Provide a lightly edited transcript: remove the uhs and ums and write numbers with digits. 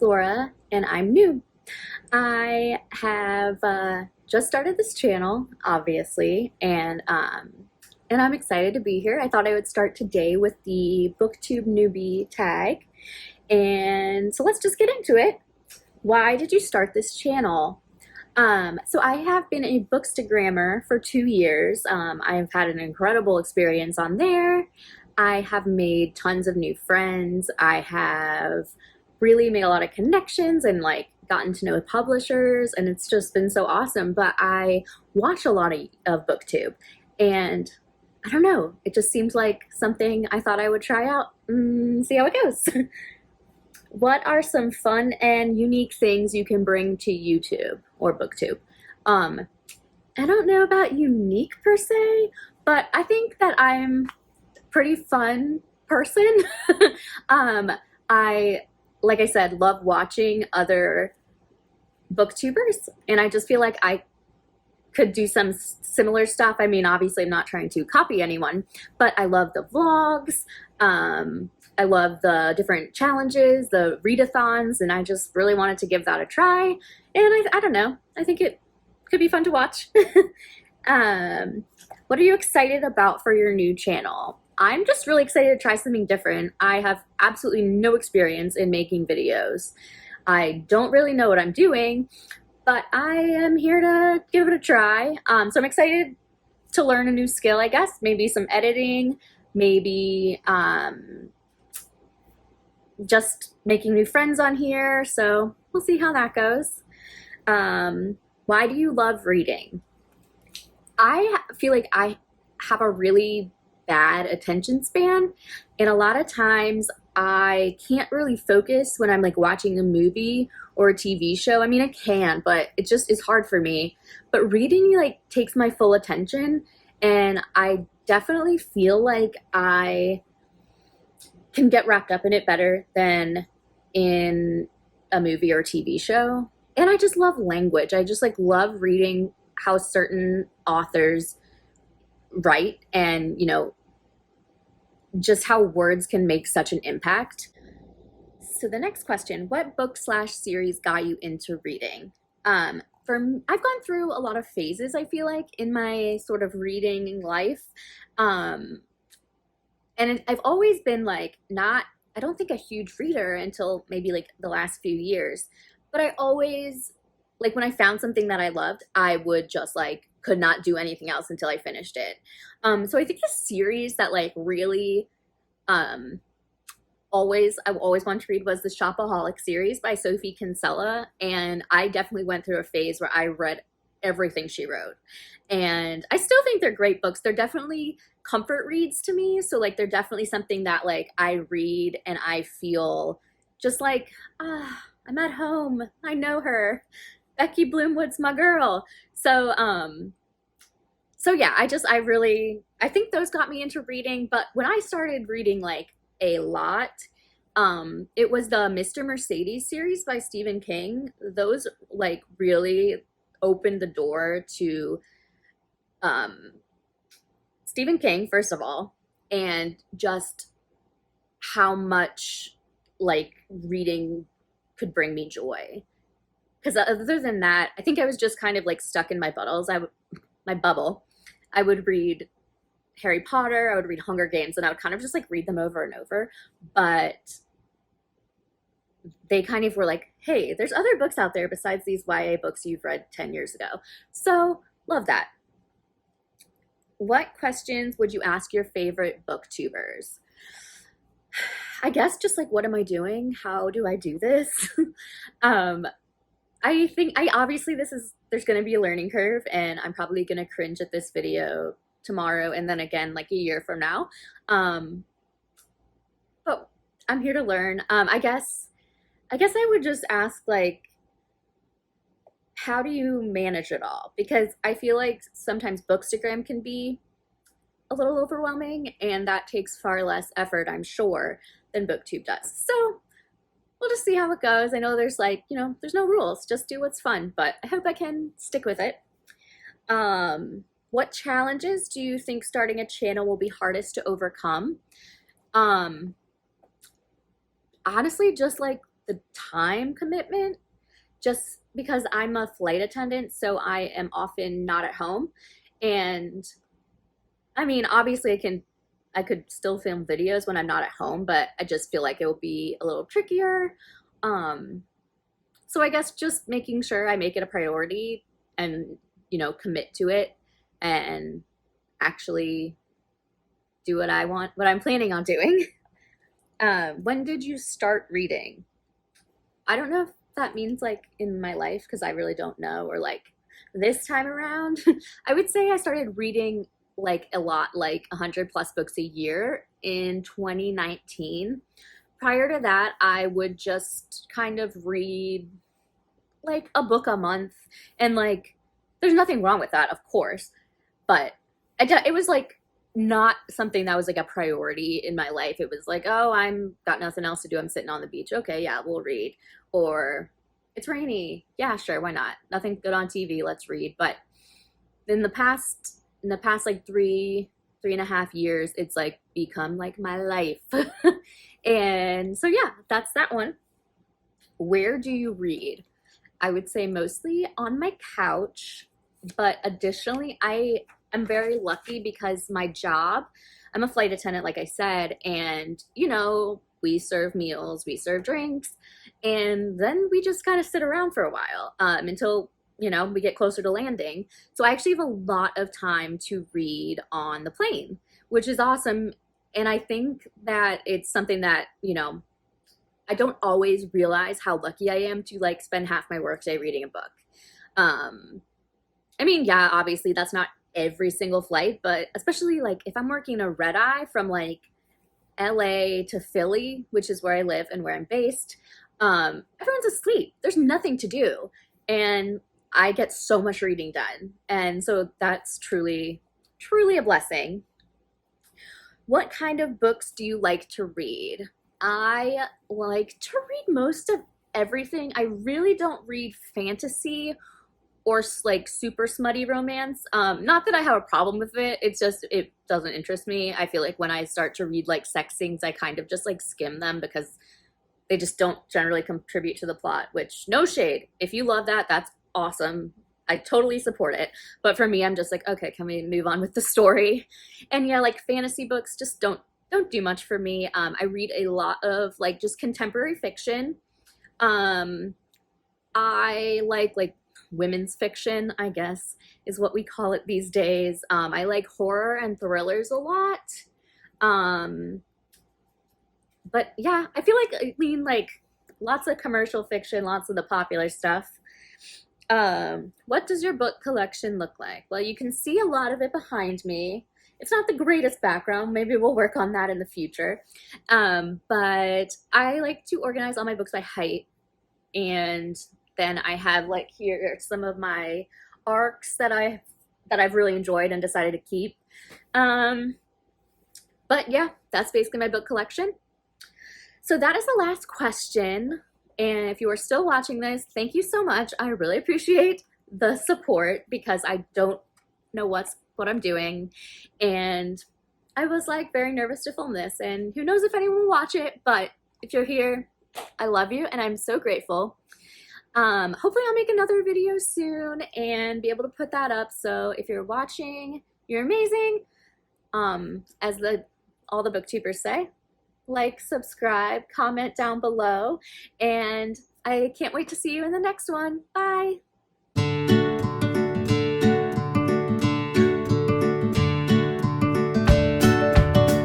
Laura, and I'm new. I have just started this channel, obviously, and I'm excited to be here. I thought I would start today with the BookTube newbie tag, and so let's just get into it. Why did you start this channel? So I have been a bookstagrammer for 2 years. I've had an incredible experience on there. I have made tons of new friends. I have really made a lot of connections and like gotten to know publishers, and it's just been so awesome. But I watch a lot of BookTube, and I don't know, it just seems like something I thought I would try out and see how it goes. What are some fun and unique things you can bring to YouTube or BookTube? I don't know about unique per se, but I think that I'm a pretty fun person. Like I said, love watching other booktubers, and I just feel like I could do some similar stuff. I mean, obviously I'm not trying to copy anyone, but I love the vlogs. I love the different challenges, the readathons, and I just really wanted to give that a try. And I don't know, I think it could be fun to watch. What are you excited about for your new channel? I'm just really excited to try something different. I have absolutely no experience in making videos. I don't really know what I'm doing, but I am here to give it a try. So I'm excited to learn a new skill, I guess. Maybe some editing, maybe just making new friends on here. So we'll see how that goes. Why do you love reading? I feel like I have a really bad attention span, and a lot of times I can't really focus when I'm like watching a movie or a TV show. I mean, I can, but it just is hard for me. But reading like takes my full attention, and I definitely feel like I can get wrapped up in it better than in a movie or TV show. And I just love language. I just like love reading how certain authors write, and just how words can make such an impact. So the next question, what book/series got you into reading? I've gone through a lot of phases, I feel like, in my sort of reading life. And I've always been like I don't think a huge reader until maybe like the last few years. But I always, like when I found something that I loved, I would just like could not do anything else until I finished it. So I think the series that like really I always wanted to read was the Shopaholic series by Sophie Kinsella, and I definitely went through a phase where I read everything she wrote, and I still think they're great books. They're definitely comfort reads to me, so like they're definitely something that like I read and I feel just like I'm at home. I know her. Becky Bloomwood's my girl. So yeah, I think those got me into reading. But when I started reading like a lot, it was the Mr. Mercedes series by Stephen King. Those like really opened the door to Stephen King, first of all, and just how much like reading could bring me joy. Because other than that, I think I was just kind of like stuck in my bubble. I would read Harry Potter, I would read Hunger Games, and I would kind of just like read them over and over. But they kind of were like, hey, there's other books out there besides these YA books you've read 10 years ago. So love that. What questions would you ask your favorite booktubers? I guess just like, what am I doing? How do I do this? I think obviously there's going to be a learning curve, and I'm probably going to cringe at this video tomorrow and then again like a year from now. But I'm here to learn. I guess I would just ask like, how do you manage it all? Because I feel like sometimes Bookstagram can be a little overwhelming, and that takes far less effort, I'm sure, than BookTube does. So we'll just see how it goes. I know there's like, there's no rules, just do what's fun, but I hope I can stick with it. What challenges do you think starting a channel will be hardest to overcome? Honestly, just like the time commitment, just because I'm a flight attendant, so I am often not at home. And I mean, obviously I could still film videos when I'm not at home, but I just feel like it will be a little trickier. Um, so I guess just making sure I make it a priority and, commit to it and actually do what I want, what I'm planning on doing. When did you start reading? I don't know if that means like in my life, because I really don't know, or like this time around. I would say I started reading like a lot, like 100 plus books a year in 2019. Prior to that, I would just kind of read like a book a month, and like there's nothing wrong with that, of course, but it was like not something that was like a priority in my life. It was like, oh, I'm got nothing else to do, I'm sitting on the beach, okay, yeah, we'll read. Or it's rainy, yeah, sure, why not, nothing good on TV, let's read. But in the past like three and a half years, it's like become like my life. And so yeah, that's that one. Where do you read? I would say mostly on my couch, but additionally, I am very lucky because my job, I'm a flight attendant, like I said, and we serve meals, we serve drinks, and then we just kind of sit around for a while until we get closer to landing. So I actually have a lot of time to read on the plane, which is awesome. And I think that it's something that I don't always realize how lucky I am to like spend half my workday reading a book. I mean, yeah, obviously that's not every single flight, but especially like if I'm working a red eye from like LA to Philly, which is where I live and where I'm based, everyone's asleep. There's nothing to do. And I get so much reading done. And so that's truly, truly a blessing. What kind of books do you like to read? I like to read most of everything. I really don't read fantasy or like super smutty romance. Not that I have a problem with it. It's just, it doesn't interest me. I feel like when I start to read like sex things, I kind of just like skim them because they just don't generally contribute to the plot, which no shade. If you love that, that's awesome. I totally support it. But for me, I'm just like, okay, can we move on with the story? And yeah, like fantasy books just don't do much for me. I read a lot of like just contemporary fiction. I like women's fiction, I guess is what we call it these days. I like horror and thrillers a lot. But yeah, I feel like I mean like lots of commercial fiction, lots of the popular stuff. What does your book collection look like? Well, you can see a lot of it behind me. It's not the greatest background. Maybe we'll work on that in the future. But I like to organize all my books by height. And then I have like here some of my arcs that I've really enjoyed and decided to keep. But yeah, that's basically my book collection. So that is the last question. And if you are still watching this, thank you so much. I really appreciate the support because I don't know what I'm doing. And I was like very nervous to film this, and who knows if anyone will watch it, but if you're here, I love you and I'm so grateful. Hopefully I'll make another video soon and be able to put that up. So if you're watching, you're amazing. As all the booktubers say, like, subscribe, comment down below, and I can't wait to see you in the next one. Bye.